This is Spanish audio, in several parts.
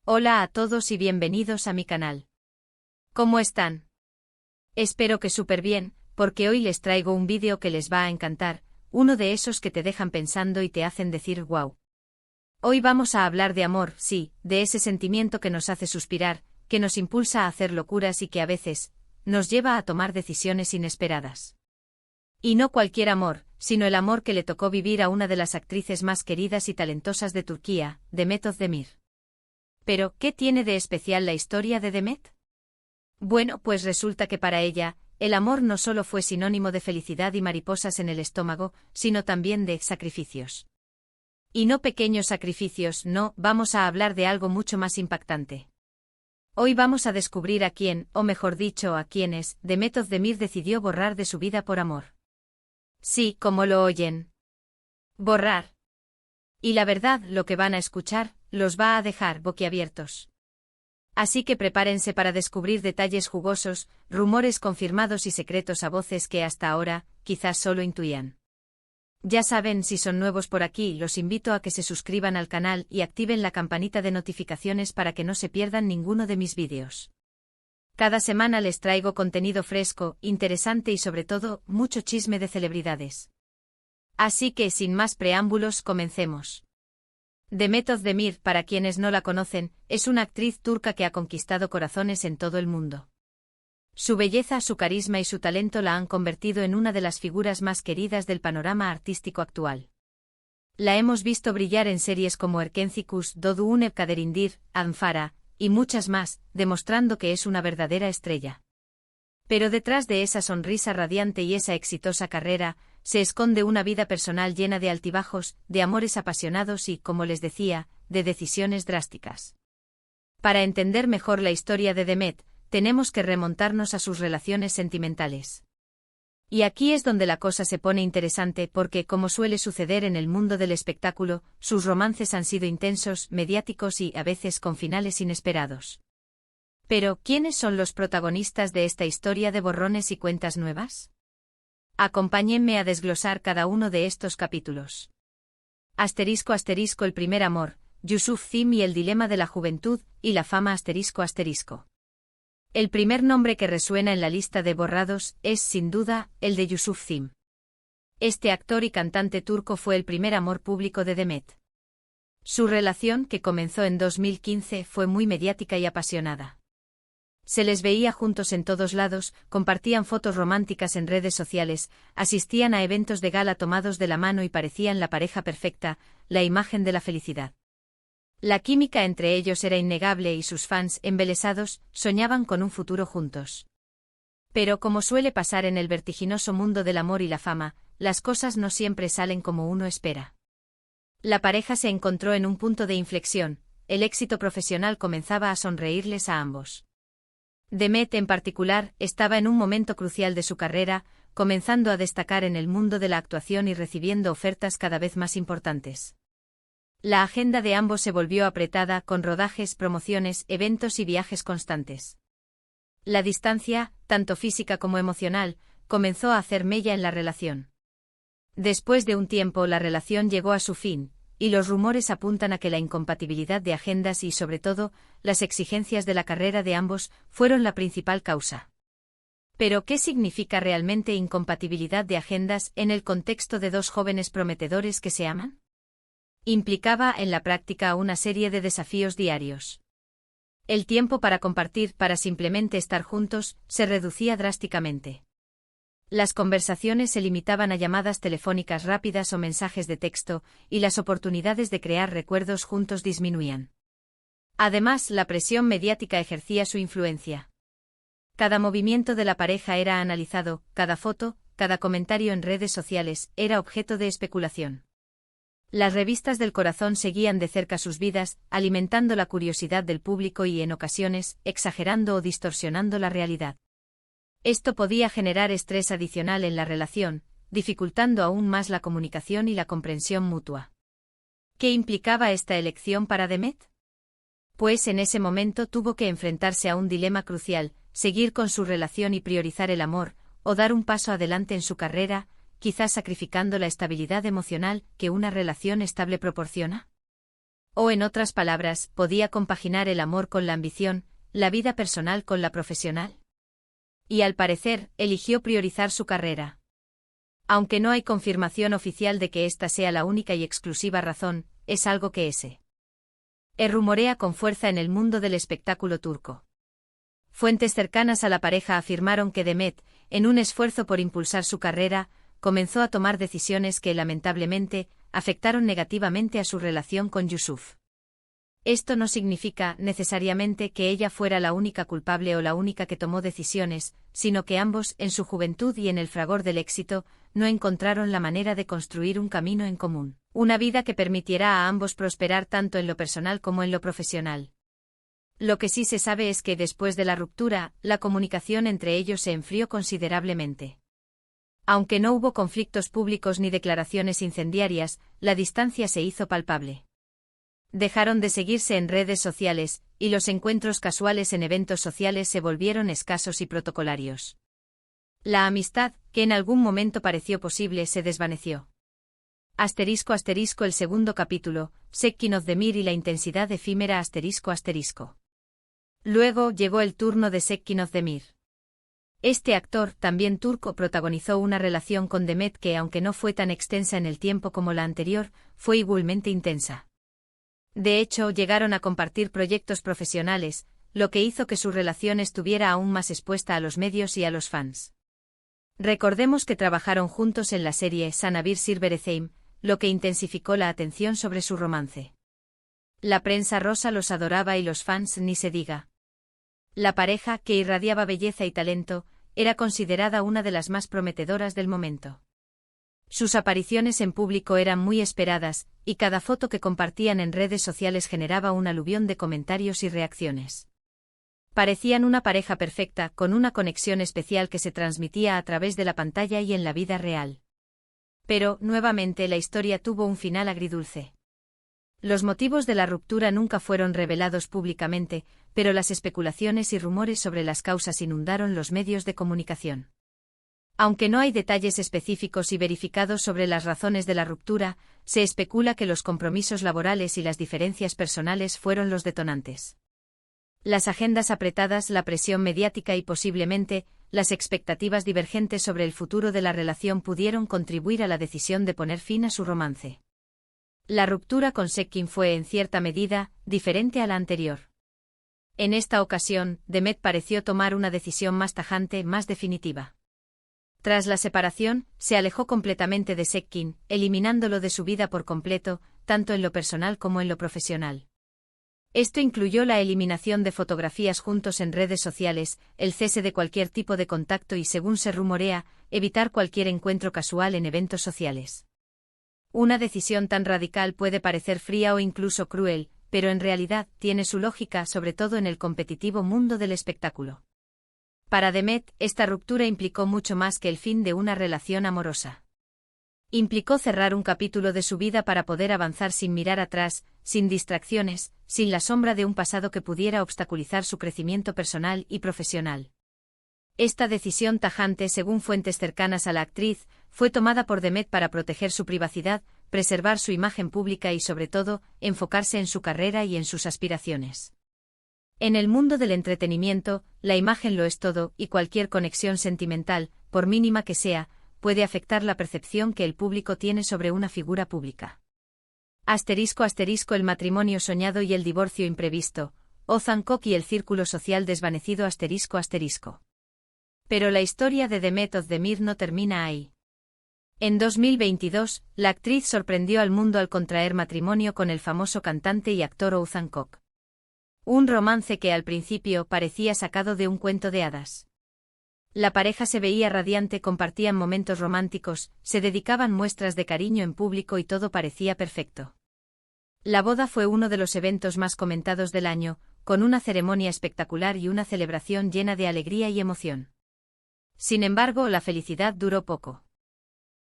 Hola a todos y bienvenidos a mi canal. ¿Cómo están? Espero que súper bien, porque hoy les traigo un vídeo que les va a encantar, uno de esos que te dejan pensando y te hacen decir wow. Hoy vamos a hablar de amor, sí, de ese sentimiento que nos hace suspirar, que nos impulsa a hacer locuras y que a veces nos lleva a tomar decisiones inesperadas. Y no cualquier amor, sino el amor que le tocó vivir a una de las actrices más queridas y talentosas de Turquía, Demet Özdemir. Pero, ¿qué tiene de especial la historia de Demet? Bueno, pues resulta que para ella, el amor no solo fue sinónimo de felicidad y mariposas en el estómago, sino también de sacrificios. Y no pequeños sacrificios, no, vamos a hablar de algo mucho más impactante. Hoy vamos a descubrir a quién, o mejor dicho, a quiénes, Demet Özdemir decidió borrar de su vida por amor. Sí, como lo oyen. Borrar. Y la verdad, lo que van a escuchar, los va a dejar boquiabiertos. Así que prepárense para descubrir detalles jugosos, rumores confirmados y secretos a voces que hasta ahora, quizás solo intuían. Ya saben, si son nuevos por aquí, los invito a que se suscriban al canal y activen la campanita de notificaciones para que no se pierdan ninguno de mis vídeos. Cada semana les traigo contenido fresco, interesante y sobre todo, mucho chisme de celebridades. Así que, sin más preámbulos, comencemos. Demet Özdemir, para quienes no la conocen, es una actriz turca que ha conquistado corazones en todo el mundo. Su belleza, su carisma y su talento la han convertido en una de las figuras más queridas del panorama artístico actual. La hemos visto brillar en series como Erkencikus, Doğduğun Ev Kaderindir, Anfara, y muchas más, demostrando que es una verdadera estrella. Pero detrás de esa sonrisa radiante y esa exitosa carrera, se esconde una vida personal llena de altibajos, de amores apasionados y, como les decía, de decisiones drásticas. Para entender mejor la historia de Demet, tenemos que remontarnos a sus relaciones sentimentales. Y aquí es donde la cosa se pone interesante porque, como suele suceder en el mundo del espectáculo, sus romances han sido intensos, mediáticos y, a veces, con finales inesperados. Pero, ¿quiénes son los protagonistas de esta historia de borrones y cuentas nuevas? Acompáñenme a desglosar cada uno de estos capítulos. Asterisco asterisco el primer amor, Yusuf Zim y el dilema de la juventud, y la fama asterisco asterisco. El primer nombre que resuena en la lista de borrados es, sin duda, el de Yusuf Zim. Este actor y cantante turco fue el primer amor público de Demet. Su relación, que comenzó en 2015, fue muy mediática y apasionada. Se les veía juntos en todos lados, compartían fotos románticas en redes sociales, asistían a eventos de gala tomados de la mano y parecían la pareja perfecta, la imagen de la felicidad. La química entre ellos era innegable y sus fans, embelesados, soñaban con un futuro juntos. Pero como suele pasar en el vertiginoso mundo del amor y la fama, las cosas no siempre salen como uno espera. La pareja se encontró en un punto de inflexión, el éxito profesional comenzaba a sonreírles a ambos. Demet, en particular, estaba en un momento crucial de su carrera, comenzando a destacar en el mundo de la actuación y recibiendo ofertas cada vez más importantes. La agenda de ambos se volvió apretada, con rodajes, promociones, eventos y viajes constantes. La distancia, tanto física como emocional, comenzó a hacer mella en la relación. Después de un tiempo, la relación llegó a su fin, y los rumores apuntan a que la incompatibilidad de agendas y, sobre todo, las exigencias de la carrera de ambos fueron la principal causa. Pero, ¿qué significa realmente incompatibilidad de agendas en el contexto de dos jóvenes prometedores que se aman? Implicaba en la práctica una serie de desafíos diarios. El tiempo para compartir, para simplemente estar juntos, se reducía drásticamente. Las conversaciones se limitaban a llamadas telefónicas rápidas o mensajes de texto, y las oportunidades de crear recuerdos juntos disminuían. Además, la presión mediática ejercía su influencia. Cada movimiento de la pareja era analizado, cada foto, cada comentario en redes sociales, era objeto de especulación. Las revistas del corazón seguían de cerca sus vidas, alimentando la curiosidad del público y, en ocasiones, exagerando o distorsionando la realidad. Esto podía generar estrés adicional en la relación, dificultando aún más la comunicación y la comprensión mutua. ¿Qué implicaba esta elección para Demet? Pues en ese momento tuvo que enfrentarse a un dilema crucial: seguir con su relación y priorizar el amor, o dar un paso adelante en su carrera, quizás sacrificando la estabilidad emocional que una relación estable proporciona. O en otras palabras, ¿podía compaginar el amor con la ambición, la vida personal con la profesional? Y al parecer, eligió priorizar su carrera. Aunque no hay confirmación oficial de que esta sea la única y exclusiva razón, es algo que se rumorea con fuerza en el mundo del espectáculo turco. Fuentes cercanas a la pareja afirmaron que Demet, en un esfuerzo por impulsar su carrera, comenzó a tomar decisiones que, lamentablemente, afectaron negativamente a su relación con Yusuf. Esto no significa, necesariamente, que ella fuera la única culpable o la única que tomó decisiones, sino que ambos, en su juventud y en el fragor del éxito, no encontraron la manera de construir un camino en común, una vida que permitiera a ambos prosperar tanto en lo personal como en lo profesional. Lo que sí se sabe es que después de la ruptura, la comunicación entre ellos se enfrió considerablemente. Aunque no hubo conflictos públicos ni declaraciones incendiarias, la distancia se hizo palpable. Dejaron de seguirse en redes sociales, y los encuentros casuales en eventos sociales se volvieron escasos y protocolarios. La amistad, que en algún momento pareció posible, se desvaneció. *** El segundo capítulo, Sekkin Özdemir y la intensidad efímera ***. Luego llegó el turno de Sekkin Özdemir. Este actor, también turco, protagonizó una relación con Demet que, aunque no fue tan extensa en el tiempo como la anterior, fue igualmente intensa. De hecho, llegaron a compartir proyectos profesionales, lo que hizo que su relación estuviera aún más expuesta a los medios y a los fans. Recordemos que trabajaron juntos en la serie Sana Bir Silverstein, lo que intensificó la atención sobre su romance. La prensa rosa los adoraba y los fans ni se diga. La pareja, que irradiaba belleza y talento, era considerada una de las más prometedoras del momento. Sus apariciones en público eran muy esperadas, y cada foto que compartían en redes sociales generaba un aluvión de comentarios y reacciones. Parecían una pareja perfecta, con una conexión especial que se transmitía a través de la pantalla y en la vida real. Pero, nuevamente, la historia tuvo un final agridulce. Los motivos de la ruptura nunca fueron revelados públicamente, pero las especulaciones y rumores sobre las causas inundaron los medios de comunicación. Aunque no hay detalles específicos y verificados sobre las razones de la ruptura, se especula que los compromisos laborales y las diferencias personales fueron los detonantes. Las agendas apretadas, la presión mediática y posiblemente, las expectativas divergentes sobre el futuro de la relación pudieron contribuir a la decisión de poner fin a su romance. La ruptura con Sekkin fue, en cierta medida, diferente a la anterior. En esta ocasión, Demet pareció tomar una decisión más tajante, más definitiva. Tras la separación, se alejó completamente de Sekkin, eliminándolo de su vida por completo, tanto en lo personal como en lo profesional. Esto incluyó la eliminación de fotografías juntos en redes sociales, el cese de cualquier tipo de contacto y, según se rumorea, evitar cualquier encuentro casual en eventos sociales. Una decisión tan radical puede parecer fría o incluso cruel, pero en realidad tiene su lógica, sobre todo en el competitivo mundo del espectáculo. Para Demet, esta ruptura implicó mucho más que el fin de una relación amorosa. Implicó cerrar un capítulo de su vida para poder avanzar sin mirar atrás, sin distracciones, sin la sombra de un pasado que pudiera obstaculizar su crecimiento personal y profesional. Esta decisión tajante, según fuentes cercanas a la actriz, fue tomada por Demet para proteger su privacidad, preservar su imagen pública y, sobre todo, enfocarse en su carrera y en sus aspiraciones. En el mundo del entretenimiento, la imagen lo es todo, y cualquier conexión sentimental, por mínima que sea, puede afectar la percepción que el público tiene sobre una figura pública. *** El matrimonio soñado y el divorcio imprevisto, Ozan Koç y el círculo social desvanecido ***. Pero la historia de Demet Özdemir no termina ahí. En 2022, la actriz sorprendió al mundo al contraer matrimonio con el famoso cantante y actor Ozan Koç. Un romance que al principio parecía sacado de un cuento de hadas. La pareja se veía radiante, compartían momentos románticos, se dedicaban muestras de cariño en público y todo parecía perfecto. La boda fue uno de los eventos más comentados del año, con una ceremonia espectacular y una celebración llena de alegría y emoción. Sin embargo, la felicidad duró poco.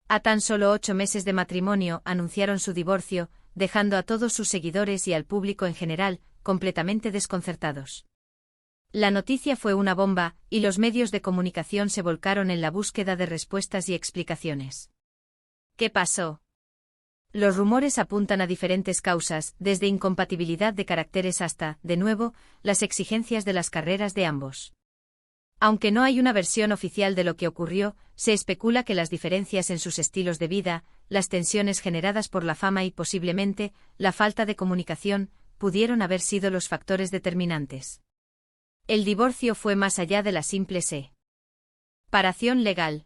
A tan solo 8 meses de matrimonio anunciaron su divorcio, dejando a todos sus seguidores y al público en general completamente desconcertados. La noticia fue una bomba, y los medios de comunicación se volcaron en la búsqueda de respuestas y explicaciones. ¿Qué pasó? Los rumores apuntan a diferentes causas, desde incompatibilidad de caracteres hasta, de nuevo, las exigencias de las carreras de ambos. Aunque no hay una versión oficial de lo que ocurrió, se especula que las diferencias en sus estilos de vida, las tensiones generadas por la fama y posiblemente la falta de comunicación, pudieron haber sido los factores determinantes. El divorcio fue más allá de la simple separación legal.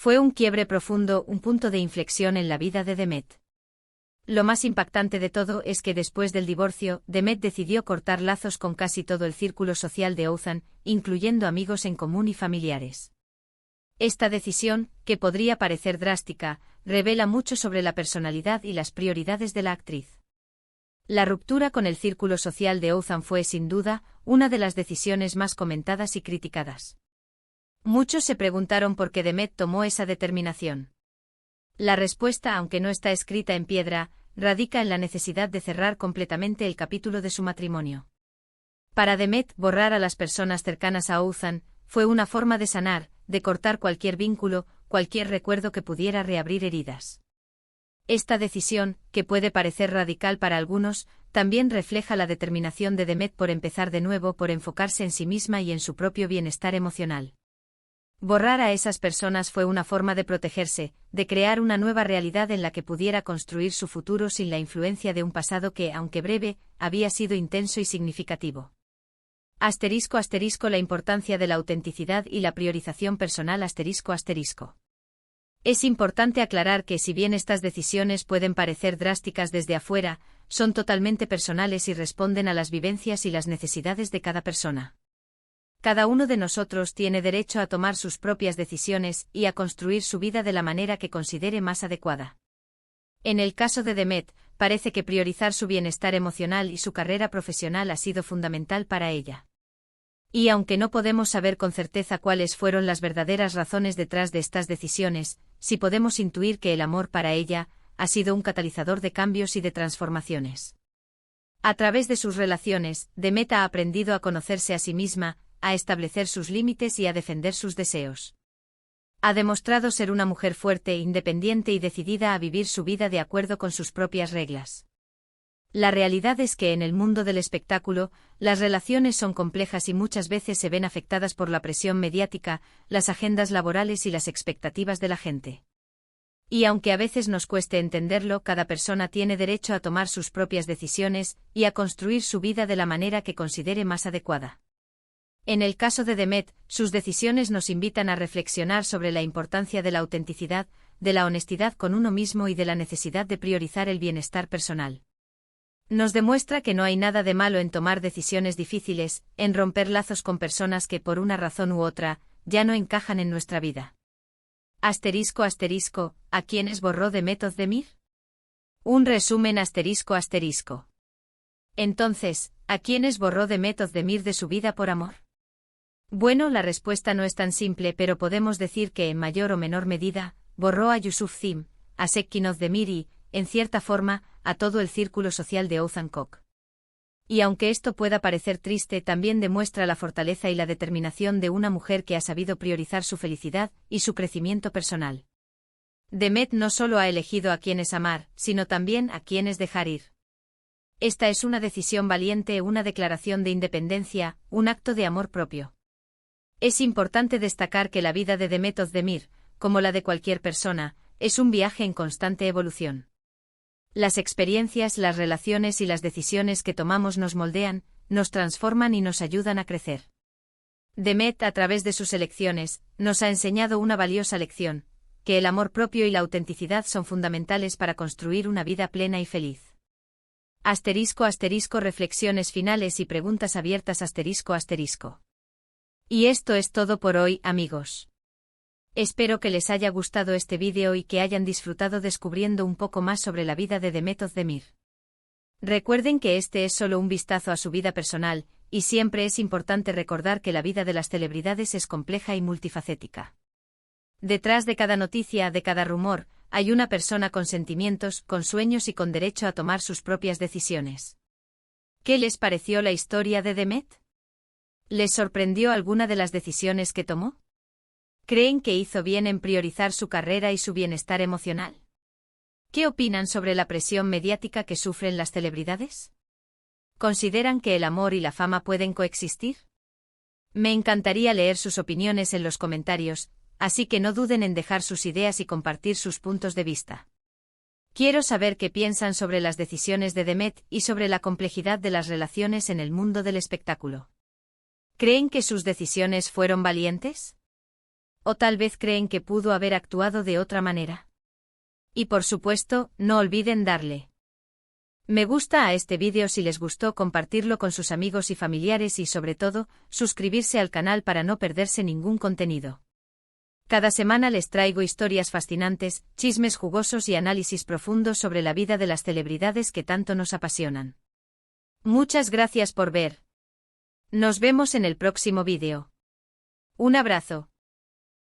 Fue un quiebre profundo, un punto de inflexión en la vida de Demet. Lo más impactante de todo es que después del divorcio, Demet decidió cortar lazos con casi todo el círculo social de Oğuzhan, incluyendo amigos en común y familiares. Esta decisión, que podría parecer drástica, revela mucho sobre la personalidad y las prioridades de la actriz. La ruptura con el círculo social de Oğuzhan fue, sin duda, una de las decisiones más comentadas y criticadas. Muchos se preguntaron por qué Demet tomó esa determinación. La respuesta, aunque no está escrita en piedra, radica en la necesidad de cerrar completamente el capítulo de su matrimonio. Para Demet, borrar a las personas cercanas a Oğuzhan fue una forma de sanar, de cortar cualquier vínculo, cualquier recuerdo que pudiera reabrir heridas. Esta decisión, que puede parecer radical para algunos, también refleja la determinación de Demet por empezar de nuevo, por enfocarse en sí misma y en su propio bienestar emocional. Borrar a esas personas fue una forma de protegerse, de crear una nueva realidad en la que pudiera construir su futuro sin la influencia de un pasado que, aunque breve, había sido intenso y significativo. *** La importancia de la autenticidad y la priorización personal. *** Es importante aclarar que, si bien estas decisiones pueden parecer drásticas desde afuera, son totalmente personales y responden a las vivencias y las necesidades de cada persona. Cada uno de nosotros tiene derecho a tomar sus propias decisiones y a construir su vida de la manera que considere más adecuada. En el caso de Demet, parece que priorizar su bienestar emocional y su carrera profesional ha sido fundamental para ella. Y aunque no podemos saber con certeza cuáles fueron las verdaderas razones detrás de estas decisiones, sí podemos intuir que el amor para ella ha sido un catalizador de cambios y de transformaciones. A través de sus relaciones, Demet ha aprendido a conocerse a sí misma, a establecer sus límites y a defender sus deseos. Ha demostrado ser una mujer fuerte, independiente y decidida a vivir su vida de acuerdo con sus propias reglas. La realidad es que en el mundo del espectáculo, las relaciones son complejas y muchas veces se ven afectadas por la presión mediática, las agendas laborales y las expectativas de la gente. Y aunque a veces nos cueste entenderlo, cada persona tiene derecho a tomar sus propias decisiones y a construir su vida de la manera que considere más adecuada. En el caso de Demet, sus decisiones nos invitan a reflexionar sobre la importancia de la autenticidad, de la honestidad con uno mismo y de la necesidad de priorizar el bienestar personal. Nos demuestra que no hay nada de malo en tomar decisiones difíciles, en romper lazos con personas que por una razón u otra, ya no encajan en nuestra vida. ***, ¿a quiénes borró Demet Özdemir? Un resumen ***. Entonces, ¿a quiénes borró Demet Özdemir de su vida por amor? Bueno, la respuesta no es tan simple, pero podemos decir que en mayor o menor medida, borró a Yusuf Zim, a Sekin Özdemir y, en cierta forma, a todo el círculo social de Oğuzhan Koç. Y aunque esto pueda parecer triste, también demuestra la fortaleza y la determinación de una mujer que ha sabido priorizar su felicidad y su crecimiento personal. Demet no solo ha elegido a quienes amar, sino también a quienes dejar ir. Esta es una decisión valiente, una declaración de independencia, un acto de amor propio. Es importante destacar que la vida de Demet Özdemir, como la de cualquier persona, es un viaje en constante evolución. Las experiencias, las relaciones y las decisiones que tomamos nos moldean, nos transforman y nos ayudan a crecer. Demet, a través de sus elecciones, nos ha enseñado una valiosa lección, que el amor propio y la autenticidad son fundamentales para construir una vida plena y feliz. ***, reflexiones finales y preguntas abiertas ***. Y esto es todo por hoy, amigos. Espero que les haya gustado este vídeo y que hayan disfrutado descubriendo un poco más sobre la vida de Demet Özdemir. Recuerden que este es solo un vistazo a su vida personal, y siempre es importante recordar que la vida de las celebridades es compleja y multifacética. Detrás de cada noticia, de cada rumor, hay una persona con sentimientos, con sueños y con derecho a tomar sus propias decisiones. ¿Qué les pareció la historia de Demet? ¿Les sorprendió alguna de las decisiones que tomó? ¿Creen que hizo bien en priorizar su carrera y su bienestar emocional? ¿Qué opinan sobre la presión mediática que sufren las celebridades? ¿Consideran que el amor y la fama pueden coexistir? Me encantaría leer sus opiniones en los comentarios, así que no duden en dejar sus ideas y compartir sus puntos de vista. Quiero saber qué piensan sobre las decisiones de Demet y sobre la complejidad de las relaciones en el mundo del espectáculo. ¿Creen que sus decisiones fueron valientes? ¿O tal vez creen que pudo haber actuado de otra manera? Y por supuesto, no olviden darle me gusta a este vídeo si les gustó, compartirlo con sus amigos y familiares y sobre todo, suscribirse al canal para no perderse ningún contenido. Cada semana les traigo historias fascinantes, chismes jugosos y análisis profundos sobre la vida de las celebridades que tanto nos apasionan. Muchas gracias por ver. Nos vemos en el próximo vídeo. Un abrazo.